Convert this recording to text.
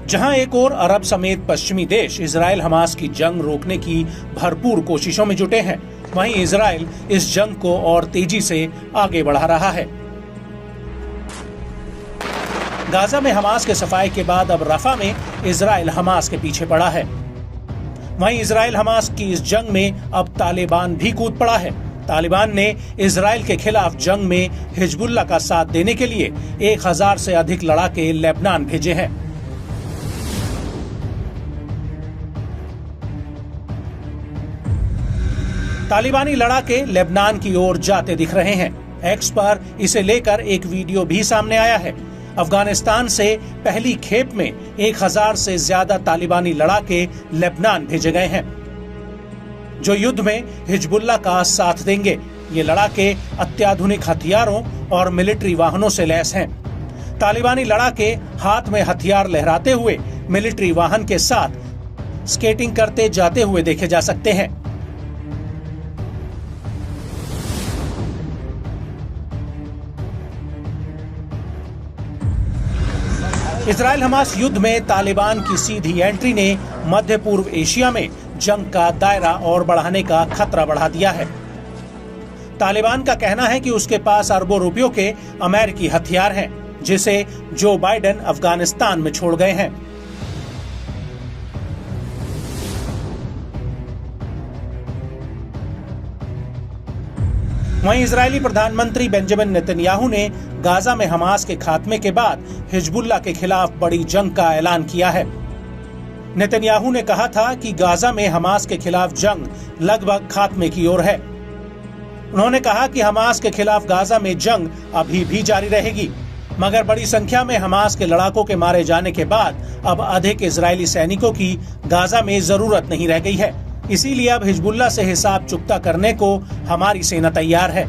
जहां एक और अरब समेत पश्चिमी देश इजराइल हमास की जंग रोकने की भरपूर कोशिशों में जुटे हैं, वहीं इजराइल इस जंग को और तेजी से आगे बढ़ा रहा है। गाजा में हमास के सफाए के बाद अब रफा में इजराइल हमास के पीछे पड़ा है। वहीं इजराइल हमास की इस जंग में अब तालिबान भी कूद पड़ा है। तालिबान ने इजराइल के खिलाफ जंग में हिजबुल्लाह का साथ देने के लिए 1000 से अधिक लड़ाके लेबनान भेजे हैं। तालिबानी लड़ाके लेबनान की ओर जाते दिख रहे हैं। एक्स पर इसे लेकर एक वीडियो भी सामने आया है। अफगानिस्तान से पहली खेप में 1000 से ज्यादा तालिबानी लड़ाके लेबनान भेजे गए हैं, जो युद्ध में हिजबुल्लाह का साथ देंगे। ये लड़ाके अत्याधुनिक हथियारों और मिलिट्री वाहनों से लैस हैं। तालिबानी लड़ाके हाथ में हथियार लहराते हुए मिलिट्री वाहन के साथ स्केटिंग करते जाते हुए देखे जा सकते हैं। इजराइल हमास युद्ध में तालिबान की सीधी एंट्री ने मध्य पूर्व एशिया में जंग का दायरा और बढ़ाने का खतरा बढ़ा दिया है। तालिबान का कहना है कि उसके पास अरबों रुपयों के अमेरिकी हथियार हैं, जिसे जो बाइडेन अफगानिस्तान में छोड़ गए हैं। वहीं इजरायली प्रधानमंत्री बेंजामिन नेतन्याहू ने गाजा में हमास के खात्मे के बाद हिजबुल्लाह के खिलाफ बड़ी जंग का ऐलान किया है। नेतन्याहू ने कहा था कि गाजा में हमास के खिलाफ जंग लगभग खात्मे की ओर है। उन्होंने कहा कि हमास के खिलाफ गाजा में जंग अभी भी जारी रहेगी, मगर बड़ी संख्या में हमास के लड़ाकों के मारे जाने के बाद अब अधिक इजरायली सैनिकों की गाजा में जरूरत नहीं रह गई है। इसीलिए अब हिजबुल्लाह से हिसाब चुकता करने को हमारी सेना तैयार है।